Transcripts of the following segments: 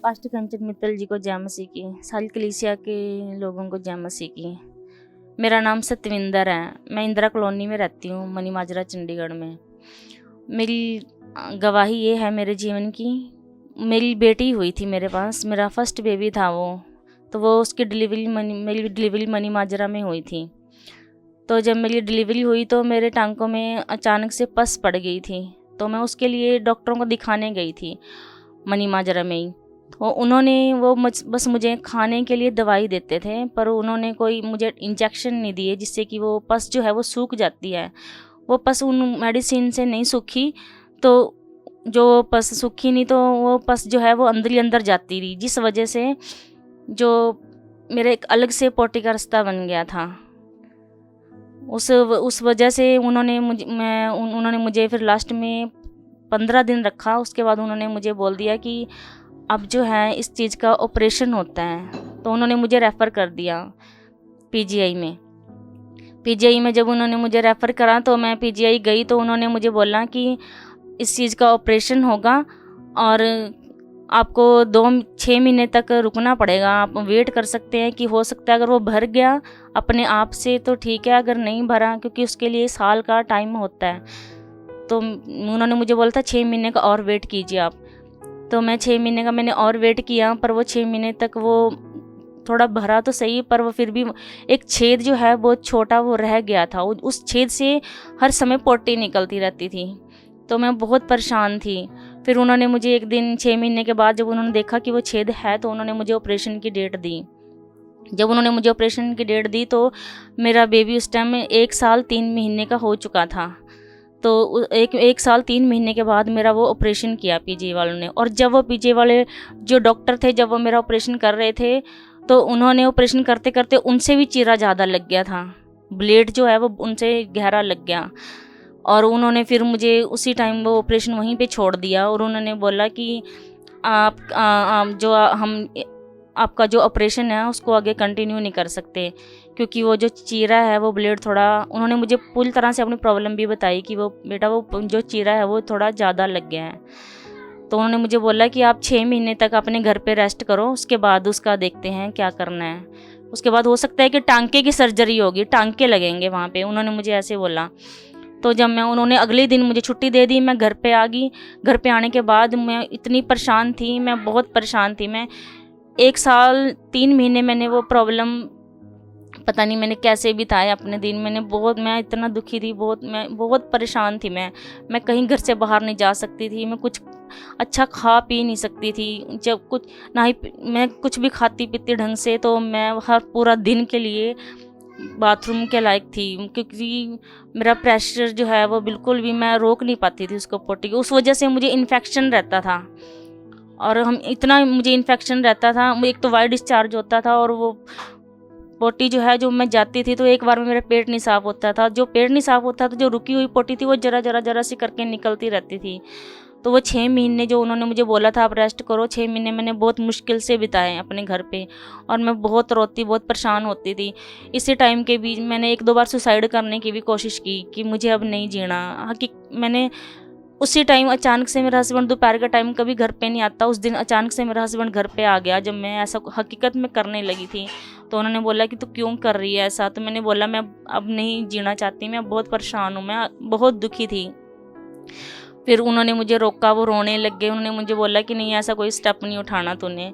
Pastor कंचन मित्तल जी को जय मसीह की, सारी कलीसिया के लोगों को जय मसीह की। मेरा नाम सतविंदर है। मैं इंदिरा कॉलोनी में रहती हूँ, मनी माजरा, चंडीगढ़ में। मेरी गवाही ये है मेरे जीवन की। मेरी बेटी हुई थी मेरे पास, मेरा फर्स्ट बेबी था वो। तो वो उसकी मेरी डिलीवरी मनी माजरा में हुई थी। तो जब मेरी डिलीवरी हुई तो मेरे टांकों में अचानक से पस पड़ गई थी। तो मैं उसके लिए डॉक्टरों को दिखाने गई थी मनी माजरा में ही। तो उन्होंने बस मुझे खाने के लिए दवाई देते थे, पर उन्होंने कोई मुझे इंजेक्शन नहीं दिए जिससे कि वो पस जो है वो सूख जाती है। वो पस उन मेडिसिन से नहीं सूखी, तो जो पस सूखी नहीं तो वो पस जो है वो अंदर ही अंदर जाती रही, जिस वजह से जो मेरे एक अलग से पोटी का रास्ता बन गया था। उस वजह से उन्होंने मुझे फिर लास्ट में 15 दिन रखा। उसके बाद उन्होंने मुझे बोल दिया कि अब जो है इस चीज़ का ऑपरेशन होता है। तो उन्होंने मुझे रेफ़र कर दिया पीजीआई में। जब उन्होंने मुझे रेफ़र करा तो मैं पीजीआई गई, तो उन्होंने मुझे बोला कि इस चीज़ का ऑपरेशन होगा और आपको 6 महीने तक रुकना पड़ेगा। आप वेट कर सकते हैं कि हो सकता है अगर वो भर गया अपने आप से तो ठीक है, अगर नहीं भरा क्योंकि उसके लिए साल का टाइम होता है। तो उन्होंने मुझे बोला था 6 महीने का और वेट कीजिए आप। तो मैं 6 महीने का मैंने और वेट किया, पर वो 6 महीने तक वो थोड़ा भरा तो सही, पर वो फिर भी एक छेद जो है बहुत छोटा वो रह गया था। उस छेद से हर समय पोटी निकलती रहती थी। तो मैं बहुत परेशान थी। फिर उन्होंने मुझे एक दिन 6 महीने के बाद जब उन्होंने देखा कि वो छेद है तो उन्होंने मुझे ऑपरेशन की डेट दी। जब उन्होंने मुझे ऑपरेशन की डेट दी तो मेरा बेबी उस टाइम में 1 साल 3 महीने का हो चुका था। तो एक साल 3 महीने के बाद मेरा वो ऑपरेशन किया पीजी वालों ने। और जब वो पीजी वाले जो डॉक्टर थे, जब वो मेरा ऑपरेशन कर रहे थे तो उन्होंने ऑपरेशन करते करते उनसे भी चीरा ज़्यादा लग गया था। ब्लेड जो है वो उनसे गहरा लग गया और उन्होंने फिर मुझे उसी टाइम वो ऑपरेशन वहीं पे छोड़ दिया। और उन्होंने बोला कि आपका जो ऑपरेशन है उसको आगे कंटिन्यू नहीं कर सकते, क्योंकि वो जो चीरा है वो ब्लेड थोड़ा, उन्होंने मुझे पूरी तरह से अपनी प्रॉब्लम भी बताई कि वो बेटा वो जो चीरा है वो थोड़ा ज़्यादा लग गया है। तो उन्होंने मुझे बोला कि आप 6 महीने तक अपने घर पे रेस्ट करो, उसके बाद उसका देखते हैं क्या करना है। उसके बाद हो सकता है कि टांके की सर्जरी होगी, टांके लगेंगे वहाँ पे, उन्होंने मुझे ऐसे बोला। तो जब उन्होंने अगले दिन मुझे छुट्टी दे दी, मैं घर पे आ गई। घर पे आने के बाद मैं इतनी परेशान थी, मैं बहुत परेशान थी। मैं 1 साल 3 महीने मैंने वो प्रॉब्लम, पता नहीं मैंने कैसे बिताए अपने दिन। मैं इतना दुखी थी, मैं बहुत परेशान थी। मैं कहीं घर से बाहर नहीं जा सकती थी, मैं कुछ अच्छा खा पी नहीं सकती थी। जब कुछ ना ही मैं कुछ भी खाती पीती ढंग से, तो मैं हर पूरा दिन के लिए बाथरूम के लायक थी, क्योंकि मेरा प्रेशर जो है वो बिल्कुल भी मैं रोक नहीं पाती थी उसको पोटी को। उस वजह से मुझे इन्फेक्शन रहता था और मुझे इन्फेक्शन रहता था। एक तो वाइट डिस्चार्ज होता था और वो पोटी जो है जो मैं जाती थी तो एक बार में मेरा पेट नहीं साफ़ होता था। जो पेट नहीं साफ़ होता था, जो रुकी हुई पोटी थी वो जरा सी करके निकलती रहती थी। तो वो 6 महीने जो उन्होंने मुझे बोला था आप रेस्ट करो, 6 महीने मैंने बहुत मुश्किल से बिताए अपने घर पे। और मैं बहुत रोती, बहुत परेशान होती थी। इसी टाइम के बीच मैंने 1-2 बार सुसाइड करने की भी कोशिश की कि मुझे अब नहीं जीना। मैंने उसी टाइम अचानक से मेरा हस्बैंड, दोपहर का टाइम कभी घर पे नहीं आता, उस दिन अचानक से मेरा हस्बैंड घर पे आ गया जब मैं ऐसा हकीकत में करने लगी थी। तो उन्होंने बोला कि तू क्यों कर रही है ऐसा। तो मैंने बोला मैं अब नहीं जीना चाहती, मैं बहुत परेशान हूँ, मैं बहुत दुखी थी। फिर उन्होंने मुझे रोका, वो रोने लग गए। उन्होंने मुझे बोला कि नहीं, ऐसा कोई स्टेप नहीं उठाना तूने।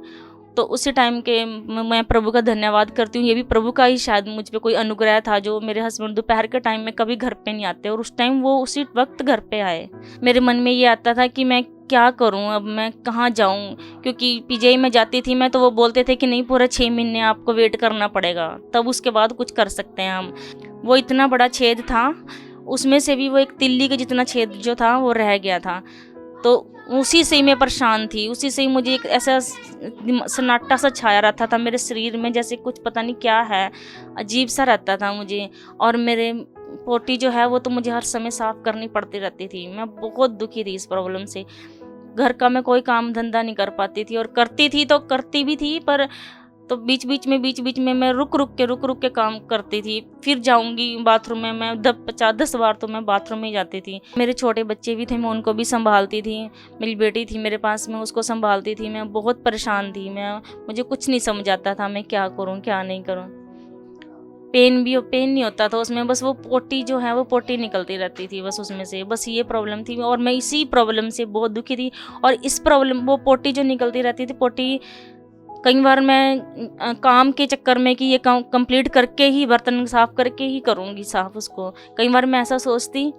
तो उसी टाइम के मैं प्रभु का धन्यवाद करती हूँ। ये भी प्रभु का ही शायद मुझ पे कोई अनुग्रह था, जो मेरे हस्बैंड दोपहर के टाइम में कभी घर पे नहीं आते और उस टाइम वो उसी वक्त घर पे आए। मेरे मन में ये आता था कि मैं क्या करूँ, अब मैं कहाँ जाऊँ, क्योंकि पीजीआई में जाती थी मैं तो वो बोलते थे कि नहीं, पूरा 6 महीने आपको वेट करना पड़ेगा, तब उसके बाद कुछ कर सकते हैं हम। वो इतना बड़ा छेद था, उसमें से भी वो एक तिल्ली के जितना छेद जो था वो रह गया था। तो उसी से ही मैं परेशान थी, उसी से ही मुझे एक ऐसा सन्नाटा सा छाया रहता था मेरे शरीर में, जैसे कुछ पता नहीं क्या है, अजीब सा रहता था मुझे। और मेरे पोटी जो है वो तो मुझे हर समय साफ़ करनी पड़ती रहती थी। मैं बहुत दुखी थी इस प्रॉब्लम से। घर का मैं कोई काम धंधा नहीं कर पाती थी, और करती थी तो करती भी थी, पर तो बीच बीच में मैं रुक रुक के काम करती थी। फिर जाऊंगी बाथरूम में, मैं 10 बार तो मैं बाथरूम में ही जाती थी। मेरे छोटे बच्चे भी थे, मैं उनको भी संभालती थी। मेरी बेटी थी मेरे पास में, उसको संभालती थी। मैं बहुत परेशान थी, मुझे कुछ नहीं समझ आता था मैं क्या करूँ क्या नहीं करूँ। पेन नहीं होता था उसमें, बस वो पोटी जो है वो पोटी निकलती रहती थी बस उसमें से, बस ये प्रॉब्लम थी। और मैं इसी प्रॉब्लम से बहुत दुखी थी। और इस प्रॉब्लम, वो पोटी जो निकलती रहती थी, पोटी कई बार मैं काम के चक्कर में कि ये काम कंप्लीट करके ही, बर्तन साफ़ करके ही करूँगी साफ़ उसको, कई बार मैं ऐसा सोचती,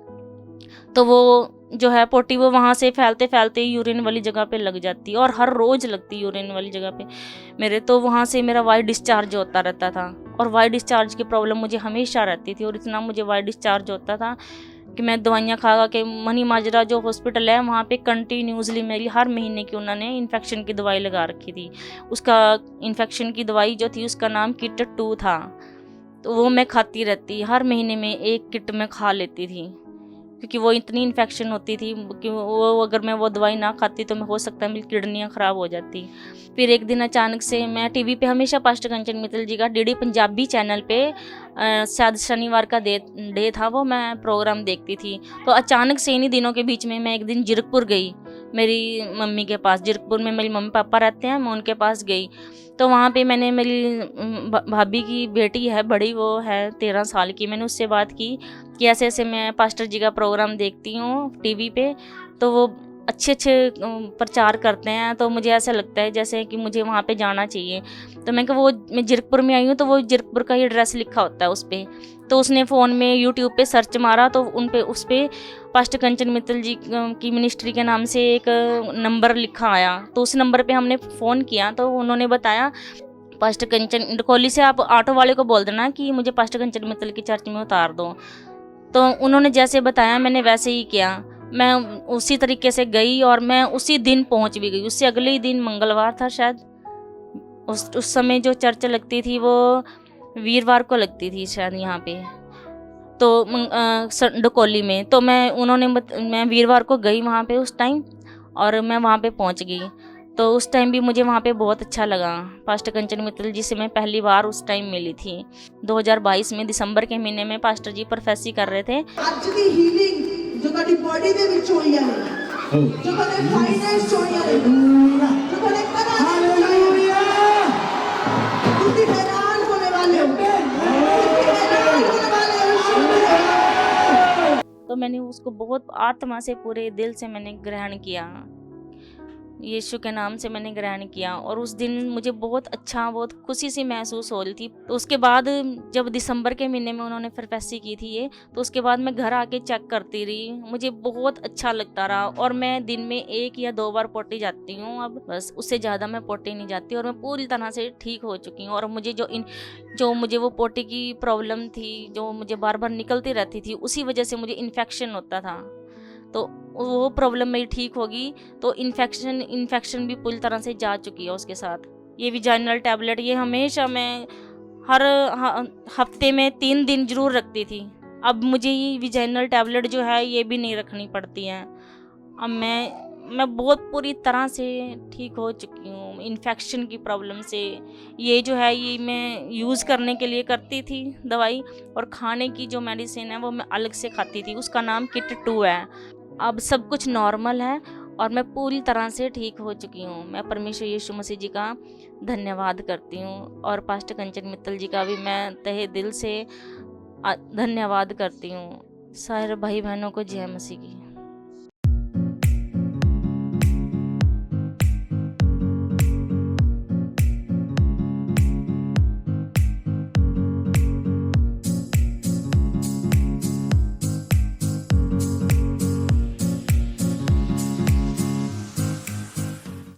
तो वो जो है पोटी वो वहाँ से फैलते फैलते यूरिन वाली जगह पे लग जाती, और हर रोज़ लगती यूरिन वाली जगह पे मेरे। तो वहाँ से मेरा वाई डिस्चार्ज होता रहता था, और वाई डिस्चार्ज की प्रॉब्लम मुझे हमेशा रहती थी। और इतना मुझे वाई डिस्चार्ज होता था कि मैं दवाइयाँ खा के, मनी माजरा जो हॉस्पिटल है वहाँ पे कंटिन्यूसली मेरी हर महीने की उन्होंने इन्फेक्शन की दवाई लगा रखी थी। उसका इन्फेक्शन की दवाई जो थी उसका नाम किट 2 था, तो वो मैं खाती रहती, हर महीने में 1 किट मैं खा लेती थी, क्योंकि वो इतनी इन्फेक्शन होती थी कि वो अगर मैं वो दवाई ना खाती तो मैं, हो सकता है मेरी किडनियाँ ख़राब हो जाती। फिर एक दिन अचानक से मैं टीवी पे हमेशा पास्टर कंचन मित्तल जी का डीडी पंजाबी चैनल पे शायद शनिवार का डे था, वो मैं प्रोग्राम देखती थी। तो अचानक से इन्हीं दिनों के बीच में मैं एक दिन जीरकपुर गई मेरी मम्मी के पास। जीरकपुर में मेरी मम्मी पापा रहते हैं, मैं उनके पास गई। तो वहाँ पे मैंने, मेरी भाभी की बेटी है बड़ी, वो है 13 साल की, मैंने उससे बात की कि ऐसे ऐसे मैं पास्टर जी का प्रोग्राम देखती हूँ टीवी पे, तो वो अच्छे प्रचार करते हैं, तो मुझे ऐसा लगता है जैसे कि मुझे वहाँ पे जाना चाहिए। तो मैं कहा, वो मैं जीरकपुर में आई हूँ, तो वो जीरकपुर का ही एड्रेस लिखा होता है उस पर। तो उसने फ़ोन में यूट्यूब पे सर्च मारा, तो उस पर पास्टर कंचन मित्तल जी की मिनिस्ट्री के नाम से एक नंबर लिखा आया। तो उस नंबर पे हमने फ़ोन किया, तो उन्होंने बताया, पास्टर कंचन डकोली से आप ऑटो वाले को बोल देना कि मुझे पास्टर कंचन मित्तल की चर्च में उतार दो। तो उन्होंने जैसे बताया मैंने वैसे ही किया। मैं उसी तरीके से गई और मैं उसी दिन पहुंच भी गई। उससे अगले ही दिन मंगलवार था शायद, उस समय जो चर्च लगती थी वो वीरवार को लगती थी शायद यहाँ पे, तो डकोली में। तो मैं वीरवार को गई वहाँ पे उस टाइम, और मैं वहाँ पे पहुँच गई। तो उस टाइम भी मुझे वहाँ पे बहुत अच्छा लगा। पास्टर कंचन मित्तल जी से मैं पहली बार उस टाइम मिली थी, 2022 में दिसंबर के महीने में। पास्टर जी प्रोफेसी कर रहे थे। आज दी हीलिंग जो ਤੁਹਾਡੀ ਬੋਡੀ ਦੇ ਵਿੱਚ ਹੋਈ ਹੈ, ਜੋ ਤੁਹਾਡੇ ਫਾਈਨੈਂਸ ਹੋਈ ਹੈ, ਜੋ ਤੁਹਾਡੇ ਘਰਾਂ ਦੇ ਵਿੱਚ ਹੋਈ ਹੈ, ਤੁਸੀਂ ਹੈਰਾਨ ਹੋਣੇ वाले हो, ਤੁਸੀਂ हैरान होने वाले हो। तो मैंने उसको बहुत आत्मा से, पूरे दिल से मैंने ग्रहण किया, यीशु के नाम से मैंने ग्रहण किया। और उस दिन मुझे बहुत अच्छा, बहुत खुशी सी महसूस हो रही थी। तो उसके बाद जब दिसंबर के महीने में उन्होंने प्रोफेसी की थी ये, तो उसके बाद मैं घर आके चेक करती रही, मुझे बहुत अच्छा लगता रहा। और मैं दिन में 1 या 2 बार पोटी जाती हूँ अब, बस उससे ज़्यादा मैं पोटी नहीं जाती। और मैं पूरी तरह से ठीक हो चुकी हूँ। और मुझे जो मुझे वो पोटी की प्रॉब्लम थी, जो मुझे बार बार निकलती रहती थी, उसी वजह से मुझे इन्फेक्शन होता था, तो वो प्रॉब्लम मेरी ठीक होगी। तो इन्फेक्शन भी पूरी तरह से जा चुकी है उसके साथ। ये विजाइनल टैबलेट, ये हमेशा मैं हर हफ्ते में 3 दिन जरूर रखती थी। अब मुझे ये विजाइनल टैबलेट जो है ये भी नहीं रखनी पड़ती हैं। अब मैं बहुत पूरी तरह से ठीक हो चुकी हूँ इन्फेक्शन की प्रॉब्लम से। ये जो है ये मैं यूज़ करने के लिए करती थी दवाई, और खाने की जो मेडिसिन है वो मैं अलग से खाती थी, उसका नाम किट 2 है। अब सब कुछ नॉर्मल है और मैं पूरी तरह से ठीक हो चुकी हूँ। मैं परमेश्वर यीशु मसीह जी का धन्यवाद करती हूँ, और पास्टर कंचन मित्तल जी का भी मैं तहे दिल से धन्यवाद करती हूँ। सारे भाई बहनों को जय मसीह की।